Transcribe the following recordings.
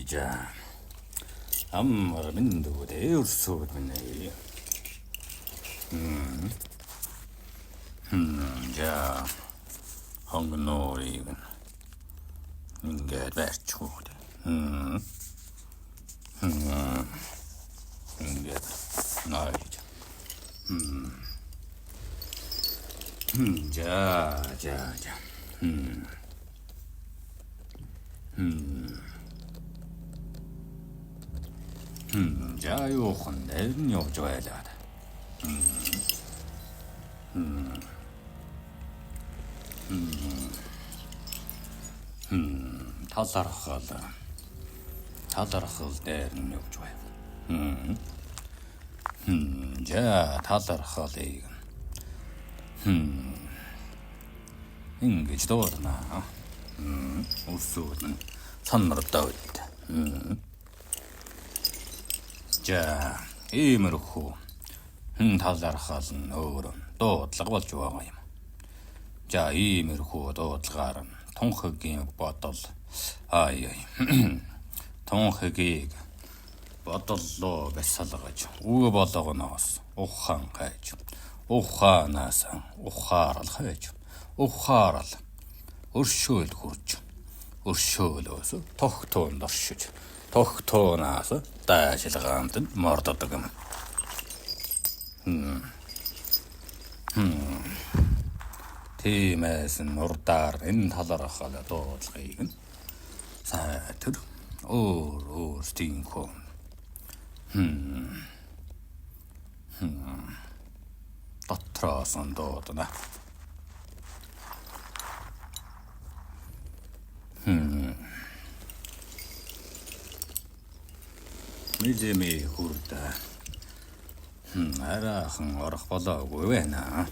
자, 아무런 민도 대울 소문에. 자, 황금놀이는 인게 배추대. 인게 나이죠. 자. 자, 요건 내는 요줘야 돼. 타다르할 내는 요줘야. 자, 타다르할 이건. 인게 지도잖아. 우수는 산으로 있다. 자, 이므로 타다르할은 어른 또 들어갈 줄 알아요. 자, 이므로 또 들어가는 통흑이 버틀. 아이. 통흑이 버틀로 배살아가지고 우가 버터가 나왔어. 오한 가야죠. 오하나상 오하를 하야죠. 오하를 өршөөл хурж өршөөлөөс тогтоон доршиж тогтоонаас дайшилгаанд нь морддог юм. Тиймээс нурдаар энэ талаархаа дуудлагыг нь сайтар өөр стинкон. Дотроос нь дуудана. Мижими хурда. Арахан орох болоогүй байна.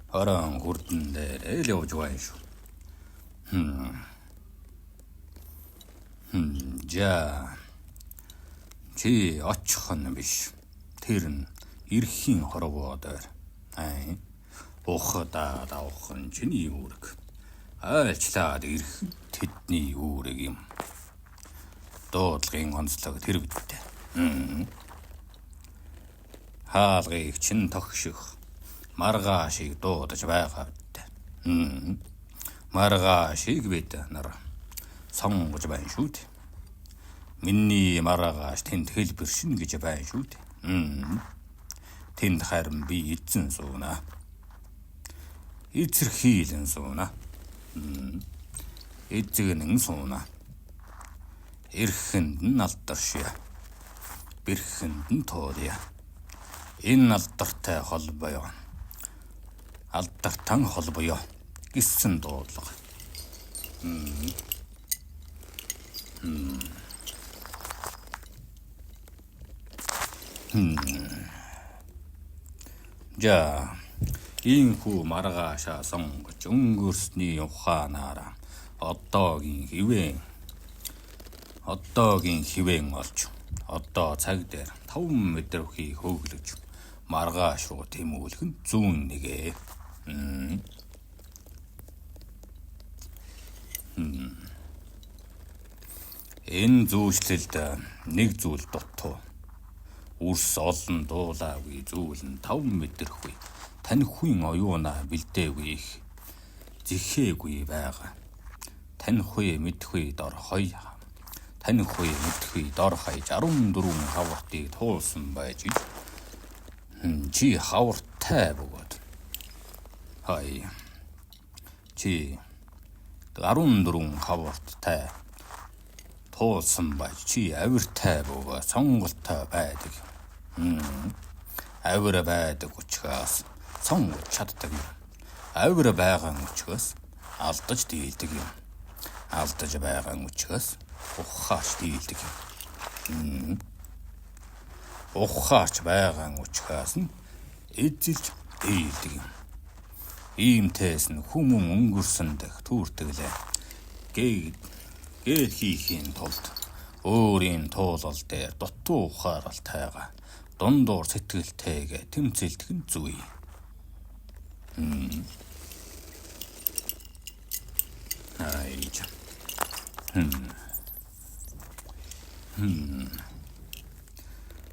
Аран хурдан дээр л явж байна шүү. За. Чи очих нь биш. Тэр нь эрхийн хорвоодоор ухадаад авах нь чиний үүрэг. Айлчлаад ирэх тэдний үүрэг юм. Дуудлагын онцлог тэр бидтэй. Хаалгыг чин тогших маргаашийг дуудаж байгаа бидтэй. Маргаашийг бид нар сонгож байна шүү дээ. Миний маргааш тэнд хэлбэршин гэж байна шүү дээ. Тэнд харин би эзэн сууна. Эзэрхийлэн сууна. Эзэгнэн сууна. Эрхэнд нь алдаршия. Бэрхэнд нь тоодъя. Энэ алдартай холбоё. Алдартан холбоё гэсэн дуудлага. 자, 인후 маргаашаа сонгож өнгөрсний ухаанаараа одоогийн хивэн олж одоо цаг дээр 5 метрхий хөглөж маргааш руу тэмүүлэх нь зүүн нэгэ. Энэ зүүшлэлд нэг зүйл дутуу. Үрс олон дуулаагүй зүйл нь 5 метрхүй танхуйн оюунаа бэлдээгүй их зихээгүй байгаа. Танхуй мэдхүй дор хой. Танхуй мэдхүй дор хаяж 14 хавартыг туулсан байж чи хавартай бөгөөд. Хай. Чи 14 хаварттай туулсан байж чи авиртай бөгөөд сонголттой байдаг. Авир байдаг учраас сонгож чаддаг юм. Авир байгаа учраас алдаж дийлдэг юм. Алдаж байгаа учраас ухааш дийлдэг юм. Ухаач байгаа учраас нь эзэлж дийлдэг юм. Иймтээс нь хүмүүн өнгөрсөн дэх түүртэглээ. Гээл хийхийн тулд өөрийн туулал дээр дутуу ухаарал тайгаа дундуур сэтгэлтэйгээ тэмцэлдэх нь зүй. Айж.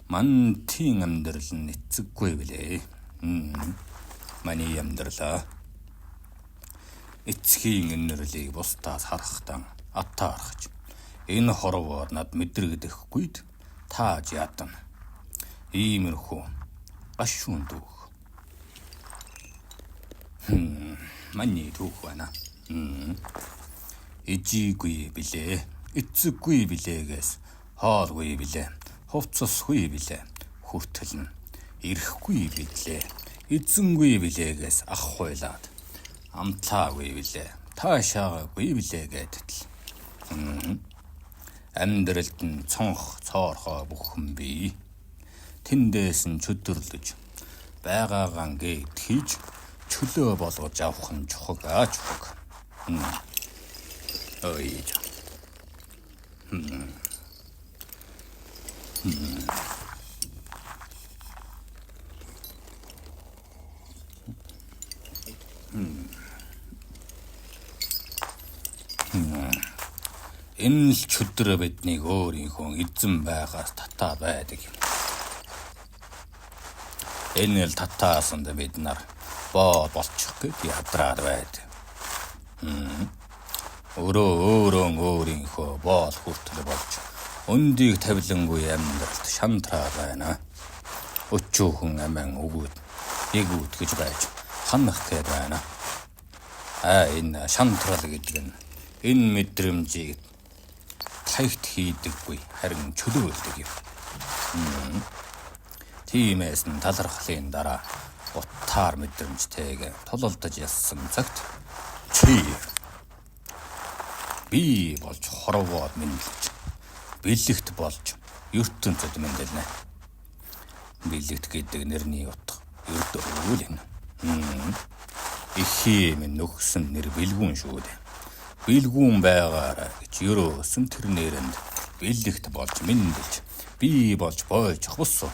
Ман тийм амьдрал нь эцэггүй билээ. Маний амьдралаа эцгийн инэрлийг бусдаас харахтан атаархаж энэ хорвоод над мэдрэгдэхгүйд тааж ядна. Иймэрхүү гашуун дүүх. Маний дүүх байна. Ижигүй билээ, эцэггүй билээгээс хоолгүй билээ, хувцасгүй билээ, хүртэл нь ирэхгүй билээ, эзэнгүй билээгээс аххуйлаад амтлаагүй билээ, таашаагүй билээ гэдэл. Амьдралд нь цонх цоорхоо бүхэн бий. Тэндээс нь чөдөрлөж байгаагаан гээд хийж чөлөө болгож авах нь чухаг аачхаг. Ойж. Энэ л чөдрө биднийг өөрийнхөө эзэн байгаас татаа байдаг юм. Энэ л татаасанд бид нар боо болчих гээд ядраад байдаг. Өөрийнхөө боол хүртэл болж өндийг тавилангүй амьдралд шантраа байна. Өчүүхэн амин өгөөд эгүүд гэж байж ханах гээд байна. Энэ шантрал гэдэг нь энэ мэдрэмжийг тайвт хийдэггүй харин чөлөөлдөг юм. Тиймээс нь талархлын дараа утаар мэдрэмжтэйг тулалдаж яссан цагт чи би болж хорвоод мэдлэж бэлэгт болж ертөнцөд мэдлэнэ. Бэлэгт гэдэг нэрний утга ердөөгүй л энэ. Ихий минь нөхсөн нэр бэлгүүн шүү дээ. Бэлгүүн байгаараа гэж ерөөсөн тэр нэрэнд бэлэгт болж мэдлэж би болж бойж хусуу.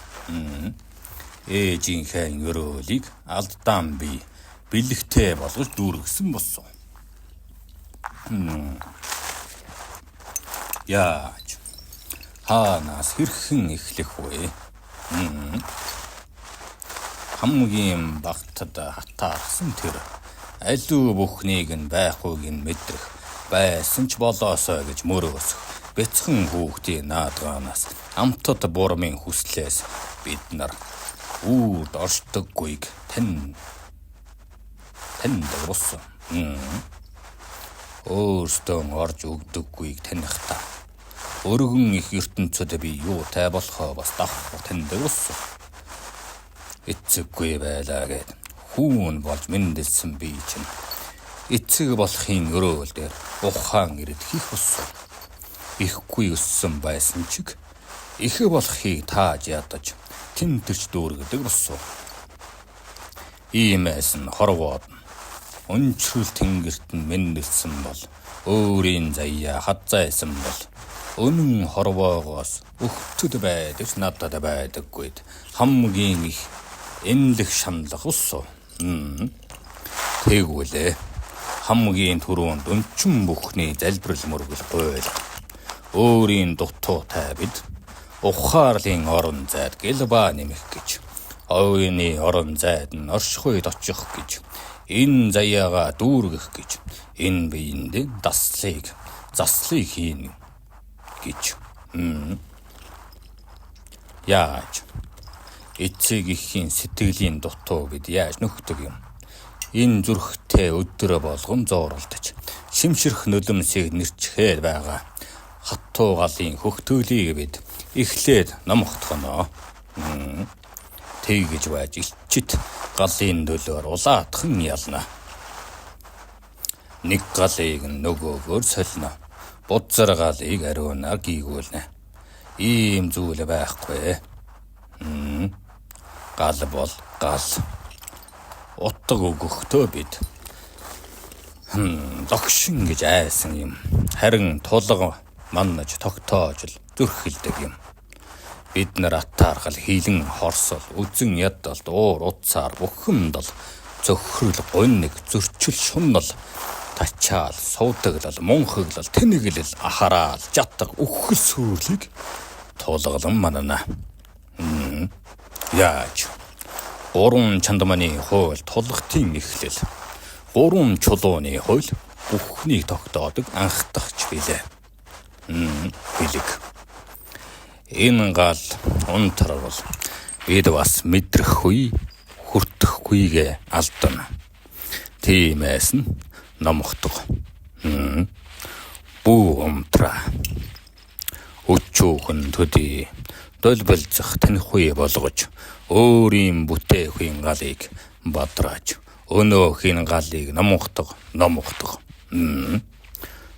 Ээжийнхээ өрөөлийг алдаан би бэлэгтэй болгож дүүргэсэн боссон. Яаж хаанаас хэрхэн эхлэх вэ? Хамгийн багтад хатаарсан тэр аливаа бүхнийг нь байхгүйг нь мэдрэх байсан ч болоосоо гэж мөрөөсөх бяцхан хүүхдийн наадгаанаас амтад бурмын хүслээс бид нар үрд оршдоггүйг танд боссон. Өөртөө орж өгдөггүйг таних та. Өргөн их ертөнцөд би юутай болохоо бас давхар танд боссон. Эцэггүй байлаа гэд хүүн болж мэндэлсэн би чинь эцэг болохын өрөөл дээр ухаан ирээд хийх боссон. Ихгүй өссөн байсан чиг их болохыг тааж ядаж тэмтэрч дүүргэдэг боссон. Иймээс нь хорвоод өнчрөл тэнгэрт нь мэндэлсэн бол өөрийн заяа хаззайсан бол өнөн хорвоогоос өгтөд байдаг надад байдаггүйд хамгийн их энлэх шаналх боссон. Тэгвэл хамгийн түрүүнд өнчин бүхний залбирал мөргөл гойл өөрийн дутуутай бид ухаарлын орон зайд гэлба нэмэх гэж ойны орон зайд нь оршихуйд очих гэж энэ заяагаа дүүргэх гэж энэ биеинд заслыг хийн гэж. Яаж эцэг ихийн сэтгэлийн дутуу бид яаж нөхдөг юм? Энэ зүрхтэй өдрө болгон зоорлдож шимширх нулимсыг нэрчхээд байгаа хатуу галын хөхтөлийг бид эхлээд номхотгоно. Тэгж байж ичит галын дөлөөр улаатхан ялна. Нэг галыг нөгөөгөөр солино. Будзар галыг ариунаар гийгүүлнэ. Ийм зүйл байхгүй. Гал бол гал. Утга өгөхдөө бид логшин гэж айсан юм. Харин тулга маннаж тогтоож л зүрхэлдэг юм. Бид нар атаархал хилэн хорсол үзэн ядалт уур утсаар бүхэнд л зөхрөл гонник зөрчил шуннал тачаал суудаглал мунхаглал тэнэглэл ахараал жатга үхэл сүрлийг тулгалан манана. Яаж 3 чандманы хууль тулгтын эхлэл 3 чулууны хууль бүхний тогтоодог анхдагч билээ. Билэг. Энэ гал унтрал бид бас мэдрэхгүй хүртэхгүйгээ алдана. Тиймээс нь номхдог. Бүү умтра. Өчүүхэн төдий долбилцах танихуй болгож өөрийн бүтээхүйн галыг бадрааж өнөөхийн галыг номхдог.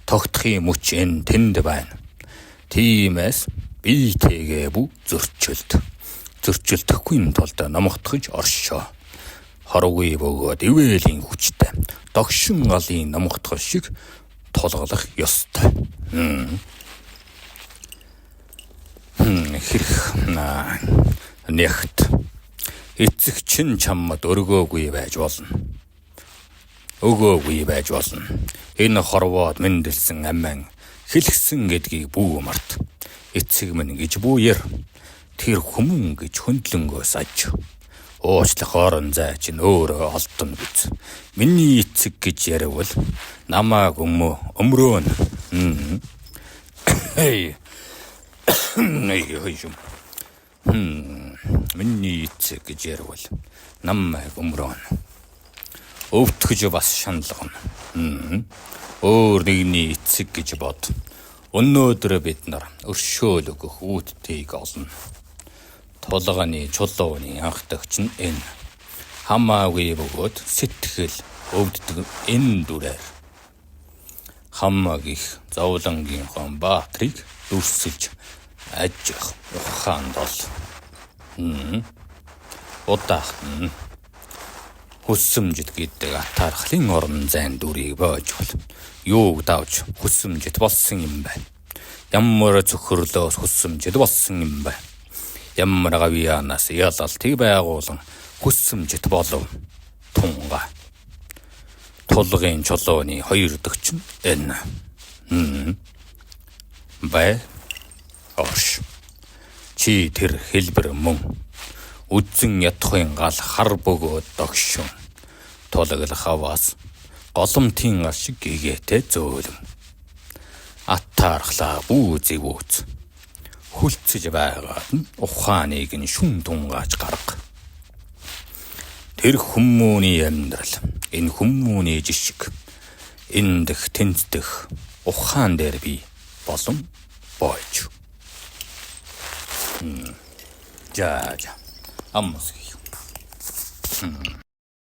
Тогтхын мөч энэ тэнд байна. Тиймээс биетэйгээ бүү зөрчилдөхгүй тулд номхотгож оршоо. Хоргүй бөгөөд ивэлийн хүчтэй догшин галын номхотгол шиг тулгалах ёстой. Хэрэг нэгт эцэг чин чамд өргөөгүй байж болно. Өгөөгүй байж болно. Энэ хорвоод мэндэлсэн амин хэлгсэн гэдгийг бүү март. Эцэг минь гэж бүүер тэр хүмүүн гэж хөндлөнгөө саж. Уучлах орон зай чинь өөрөө олдоно биз. Миний эцэг гэж яривал намааг өмрөөн. Миний эцэг гэж яривал намааг өмрөөн. Өвтгөж бас шаналгана. Өөр нэгний эцэг гэж бод. Өнөөдөр бид нар өршөөл өгөх үүдтэйг олно. Тулгааны чулууны анхдагч нь энэ. Хамаагүй бөгөөд сэтгэл өвддөг энэ дүрээр. Хамааг их зовлонгийнхоо баатрийг дүрсэлж ажих ухаанд ол. Удаахтан хүссэмжид гэдэг атаархлын орон зайн дүрийг боож бол юуг давж хүссэмжид болсон юм байна. Ямар зөвхөрлөөс хүссэмжид болсон юм байна. Ямар гавьяанаас ялалтыг байгуулан хүссэмжид болов тунга. Тулгын чулууны 2 дэгч нь энэ. Бай орш. Чи тэр хэлбэр мөн үдзэн ятхын гал хар бөгөөд догшин. Тулгал хаваас голомтын ашиг гэгээтэй зөөлөн. Атаархлаа бүү зэвүүц. Хүлцэж байгаад нь ухааныг нь шүн тунгааж гарга. Тэр хүмүүний амьдрал, энэ хүмүүний жишг, энэ дэх тэнцдэх ухаан дээр би болон бойч. Жаа. Аммас.